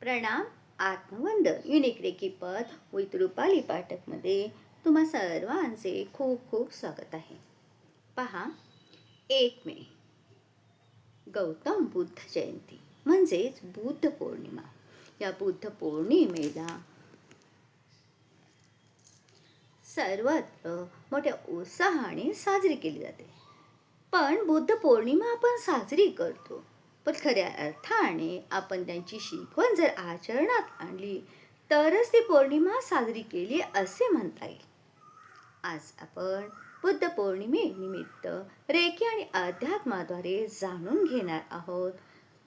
प्रणाम. आत्मवंद unique recce पद with Rupali पाठकमध्ये तुम्हा सर्वांचे खूप खूप स्वागत आहे. पहा, 1 मे गौतम बुद्ध जयंती म्हणजेच बुद्ध पौर्णिमा. या बुद्ध पौर्णिमेला सर्वत्र मोठ्या उत्साहाने साजरी केली जाते. पण बुद्ध पौर्णिमा आपण साजरी करतो, पण खऱ्या अर्थाने आपण त्यांची शिकवण जर आचरणात आणली तरच ती पौर्णिमा साजरी केली असे म्हणता येईल. आज आपण बुद्ध पौर्णिमेनिमित्त रेकी आणि अध्यात्माद्वारे जाणून घेणार आहोत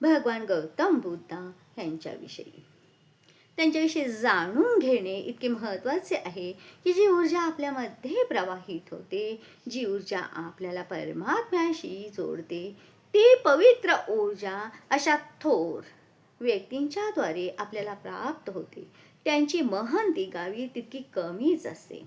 भगवान गौतम बुद्ध यांच्याविषयी. त्यांच्याविषयी जाणून घेणे इतके महत्त्वाचे आहे की जी ऊर्जा आपल्यामध्ये प्रवाहित होते, जी ऊर्जा आपल्याला परमात्म्याशी जोडते, ती पवित्र ऊर्जा अशा थोर व्यक्तींच्याद्वारे आपल्याला प्राप्त होते. त्यांची महंती गावी तितकी कमीच असते.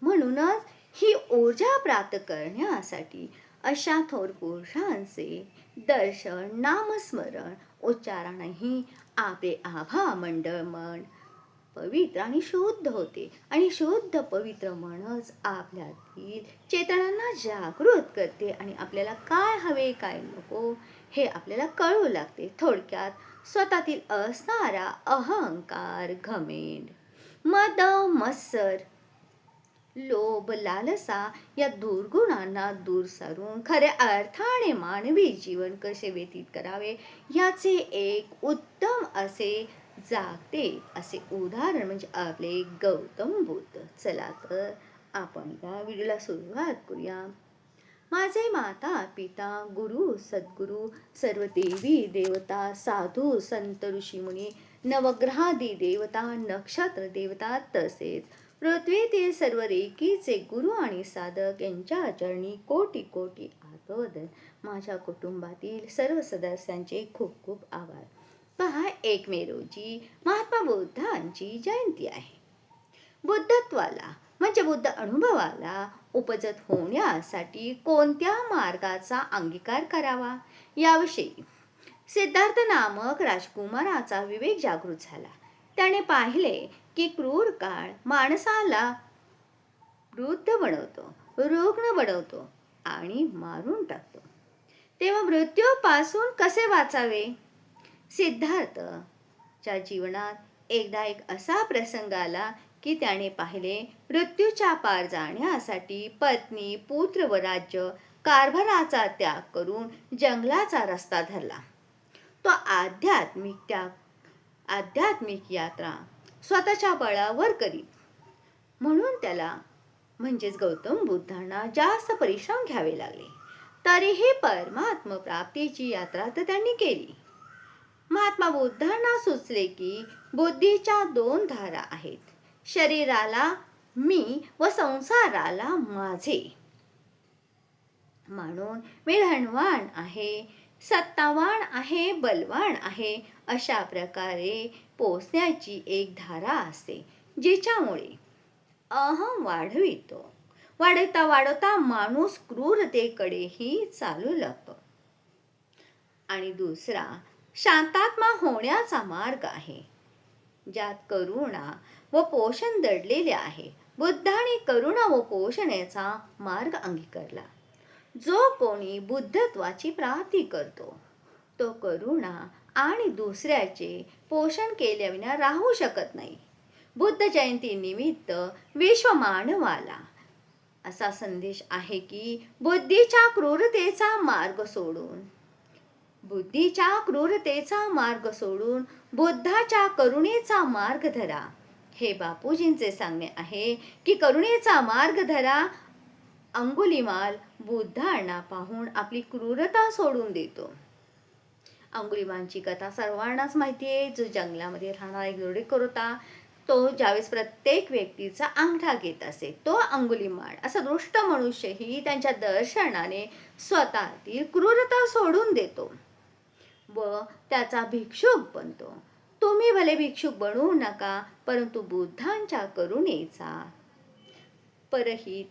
म्हणूनच ही ऊर्जा प्राप्त करण्यासाठी अशा थोर पुरुषांचे दर्शन, नामस्मरण, उच्चारणही आपले आभा मंडळ मन पवित्र आणि शुद्ध होते. आणि शुद्ध पवित्र मनच आपल्यातील चेतनांना जागृत करते आणि आपल्याला काय हवे काय नको हे आपल्याला कळू लागते. थोडक्यात स्वतःतील असणारा अहंकार, घमेंड, मद, मत्सर, लोभ, लालसा या दुर्गुणांना दूर सारून खऱ्या अर्थाने मानवी जीवन कसे व्यतीत करावे याचे एक उत्तम असे जागते असे उदाहरण म्हणजे आपले गौतम बुद्ध. चला तर आपण या व्हिडिओला सुरुवात करूया. माझे माता पिता गुरु सद्गुरु सर्व देवी देवता साधू संत ऋषीमुनी नवग्रहादी देवता नक्षत्र देवता तसेच पृथ्वीतील सर्व रेकीचे गुरु आणि साधक यांच्या चरणी कोटी कोटी आदर. माझ्या कुटुंबातील सर्व सदस्यांचे खूप खूप आभार. पहा, 1 मे रोजी महात्मा बुद्धांची जयंती आहे. बुद्धत्वाला म्हणजे बुद्ध अनुभवाला उपजत होण्यासाठी कोणत्या मार्गाचा अंगीकार करावा याविषयी सिद्धार्थ नामक राजकुमाराचा विवेक जागृत झाला. त्याने पाहिले की क्रूर काळ माणसाला वृद्ध बनवतो, रुग्ण बनवतो आणि मारून टाकतो. तेव्हा मृत्यूपासून कसे वाचावे? सिद्धार्थच्या जीवनात एकदा एक असा प्रसंग आला की त्याने पाहिले मृत्यूच्या पार जाण्यासाठी पत्नी, पुत्र व राज्य कारभाराचा त्याग करून जंगलाचा रस्ता धरला. तो आध्यात्मिक यात्रा स्वतःच्या बळावर करीत. म्हणून त्याला म्हणजेच गौतम बुद्धांना जास्त परिश्रम घ्यावे लागले. तरीही परमात्म प्राप्तीची यात्रा तर त्यांनी केली. महात्मा बुद्धांना सुचले की बुद्धीच्या 2 धारा आहेत, शरीराला मी व संसाराला माझे. म्हणून मी धनवान आहे, सत्तावान आहे, बलवान आहे अशा प्रकारे पोचण्याची एक धारा असते जिच्यामुळे अहम वाढवता वाढवता माणूस क्रूरतेकडेही चालू लागतो. आणि दुसरा शांतात्मा होण्याचा मार्ग आहे ज्यात करुणा व पोषण दडलेले आहे. बुद्धाने करुणा व पोषणाचा मार्ग अंगीकारला. जो कोणी बुद्धत्वाची प्राप्ती करतो तो करुणा आणि दुसऱ्याचे पोषण केल्याविना राहू शकत नाही. बुद्ध जयंती निमित्त विश्व मानवाला असा संदेश आहे की बुद्धीच्या क्रूरतेचा मार्ग सोडून बुद्धाच्या करुणेचा मार्ग धरा. हे बापूजींचे सांगणे आहे की करुणेचा मार्ग धरा. अंगुलिमाल बुद्धांना पाहून आपली क्रूरता सोडून देतो. अंगुलिमालची कथा सर्वांनाच माहिती आहे. जो जंगलामध्ये राहणारा एक जोडेकर होता, तो ज्यावेळेस प्रत्येक व्यक्तीचा अंगठा घेत असे, तो अंगुलिमाल असा दृष्ट मनुष्यही त्यांच्या दर्शनाने स्वतःतील क्रूरता सोडून देतो व त्याचा भिक्षुक बनतो. तुम्ही भले भिक्षुक बनवू नका, परंतु बुद्धांच्या करुणेचा, परहित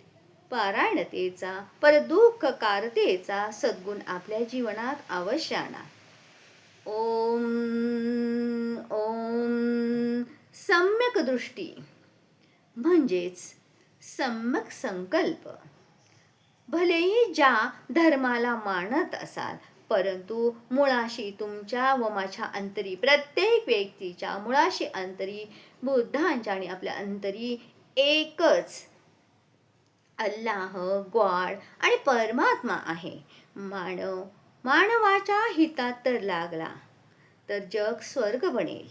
पारायणतेचा, परदुःखकारतेचा सद्गुण आपल्या जीवनात अवश्य आणा. ओम ओम सम्यक दृष्टी म्हणजेच सम्यक संकल्प. भलेही ज्या धर्माला मानत असाल, परंतु मुळाशी तुमच्या व माझ्या अंतरी, प्रत्येक व्यक्तीच्या मुळाशी अंतरी, बुद्धांच्या आणि आपल्या अंतरी एकच अल्लाह, ग्वाड आणि परमात्मा आहे. मानवाच्या हितात तर लागला तर जग स्वर्ग बनेल.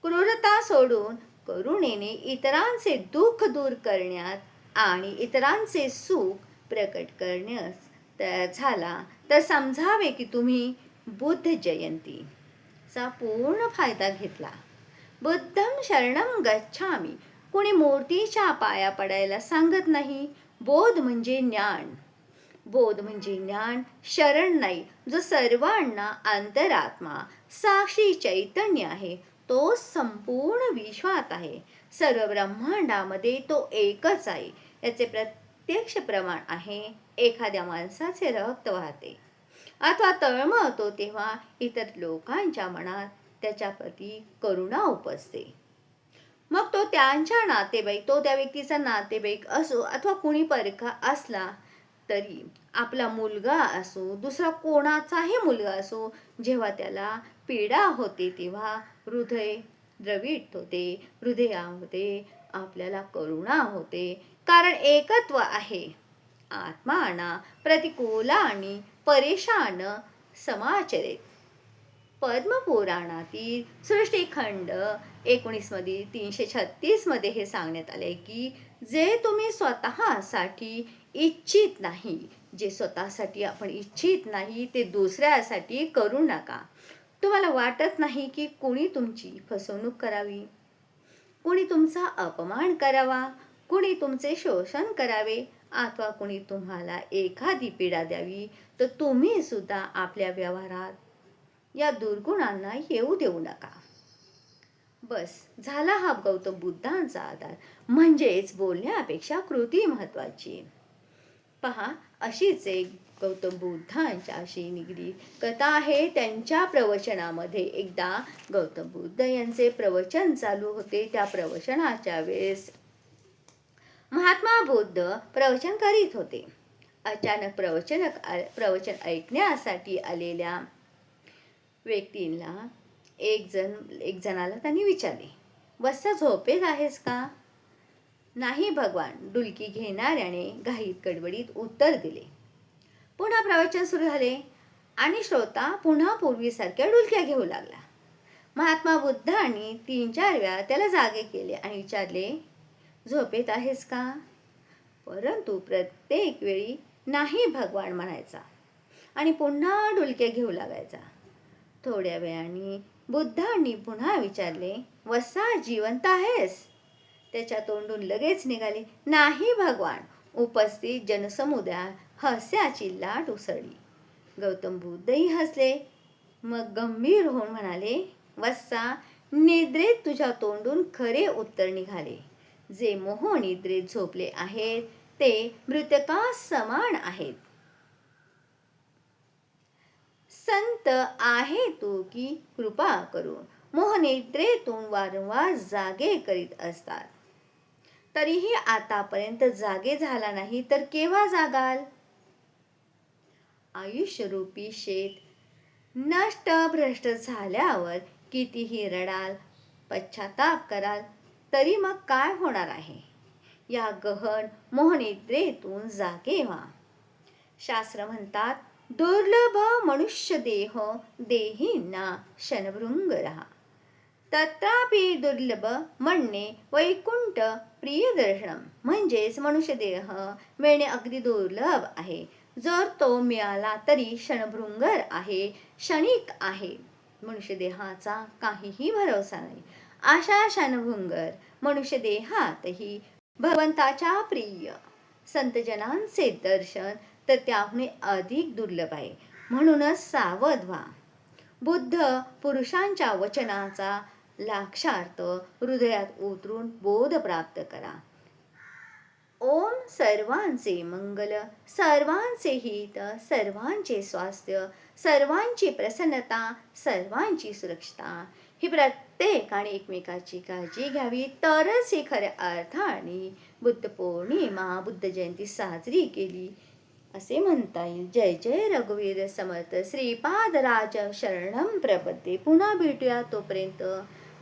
क्रूरता सोडून करुणेने इतरांचे दुःख दूर करण्यात आणि इतरांचे सुख प्रकट करण्यास तयार झाला तर समजावे की तुम्ही बुद्ध जयंतीचा पूर्ण फायदा घेतला. बुद्धं शरणं गच्छामी. कुणी मूर्तीच्या पाया पडायला सांगत नाही. बोध म्हणजे ज्ञान. बोध म्हणजे ज्ञान, शरण नाही. जो सर्वांना अंतरात्मा साक्षी चैतन्य आहे, तो संपूर्ण विश्वात आहे. सर्व ब्रह्मांडामध्ये तो एकच आहे. याचे प्रत्यक्ष प्रमाण आहे. एखाद्या माणसाचे रक्त वाहते अथवा तळमळतो तेव्हा इतर लोकांच्या मनात त्याच्याप्रती करुणा उपजते. मग तो त्यांच्या नातेवाईक, तो त्या व्यक्तीचा नातेवाईक असो अथवा कुणी परका असला तरी, आपला मुलगा असो, दुसरा कोणाचाही मुलगा असो, जेव्हा त्याला पीडा होते तेव्हा हृदय द्रवित होते. हृदयामध्ये आपल्याला करुणा होते, कारण एकत्व आहे. आत्माना प्रतिकूला आणि परेशान समाचरित. पद्मपुराणातील सृष्टीखंड 19 मध्ये 336 मध्ये हे सांगण्यात आले की जे तुम्ही स्वतःसाठी इच्छित नाही, जे स्वतःसाठी आपण इच्छित नाही ते दुसऱ्यासाठी करू नका. तुम्हाला वाटत नाही की कुणी तुमची फसवणूक करावी, कुणी तुमचा अपमान करावा, कुणी तुमचे शोषण करावे अथवा कुणी तुम्हाला एखादी पीडा द्यावी, तर तुम्ही सुद्धा आपल्या व्यवहारात या दुर्गुणांना येऊ देऊ नका. बस झाला हा गौतम बुद्धांचा आधार. म्हणजेच बोलण्यापेक्षा कृती महत्वाची. पहा, अशीच एक गौतम बुद्धांच्याशी निगडीत कथा आहे. त्यांच्या प्रवचनामध्ये एकदा गौतम बुद्ध यांचे प्रवचन चालू होते. त्या प्रवचनाच्या वेळेस महात्मा बुद्ध प्रवचन करीत होते. अचानक प्रवचन ऐकण्यासाठी आलेल्या व्यक्तींना एक जणाला त्यांनी विचारले, "वत्सा झोपेत आहेस का?" "नाही भगवान," डुलकी घेणाऱ्याने घाईत गडबडीत उत्तर दिले. पुन्हा प्रवचन सुरू झाले आणि श्रोता पुन्हा पूर्वीसारख्या डुलक्या घेऊ लागला. महात्मा बुद्धांनी 3-4 वेळा त्याला जागे केले आणि विचारले, "झोपेत आहेस का?" परंतु प्रत्येक वेळी "नाही भगवान" म्हणायचा आणि पुन्हा डुलके घेऊ लागायचा. थोड्या वेळाने बुद्धांनी पुन्हा विचारले, "वत्सा जिवंत आहेस?" त्याच्या तोंडून लगेच निघाले, "नाही भगवान." उपस्थित जनसमुदायात हास्याची लाट उसळली. गौतम बुद्धही हसले. मग गंभीर होऊन म्हणाले, "वत्सा, निद्रेत तुझ्या तोंडून खरे उत्तर निघाले. जे मोहनिद्रेत झोपले आहेत ते मृतकास समान आहेत. संत आहे तू की कृपा करून मोहनिद्रेतून वारंवार जागे करीत असतात. तरीही आतापर्यंत जागे झाला नाही तर केव्हा जागाल? आयुष्यरूपी शेत नष्टभ्रष्ट झाल्यावर कितीही रडाल, पश्चाताप कराल, तरी मग काय होणार आहे? या गहन मोहनिद्रेतून जागे व्हा. शास्त्र म्हणतात, दुर्लभ मनुष्य देह देहींना क्षणभृंग रहा. तत्रापि दुर्लभ म्हणणे वैकुंठ प्रियदर्शनम. म्हणजेच मनुष्य देह मिळणे अगदी दुर्लभ आहे. जर तो मिळाला तरी क्षणभृंगर आहे, क्षणिक आहे. मनुष्य देहाचा काहीही भरोसा नाही. अशा क्षणभृंगर मनुष्य देहातही भगवंताच्या प्रिय संतजनांचे दर्शन तर त्याहून अधिक दुर्लभ आहे. म्हणूनच सावध व्हा. बुद्ध पुरुषांच्या वचनाचा लाक्षार्थ हृदयात उतरून बोध प्राप्त करा. ओम सर्वांचे मंगल, सर्वांचे हित, सर्वांचे स्वास्थ्य, सर्वांची प्रसन्नता, सर्वांची सुरक्षता ही प्रत्येकाने एकमेकाची काळजी घ्यावी, तरच ही खऱ्या अर्थाने बुद्ध पौर्णिमा, बुद्ध जयंती साजरी केली असे म्हणता येईल. जय जय रघुवीर समर्थ. श्रीपाद राज शरणम प्रपद्ये. पुन्हा भेटूया, तोपर्यंत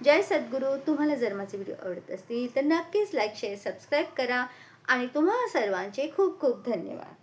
जय सद्गुरू. तुम्हाला जर माझे व्हिडिओ आवडत असतील तर नक्कीच लाईक, शेअर, सबस्क्राईब करा आणि तुम्हा सर्वांचे खूप खूप धन्यवाद.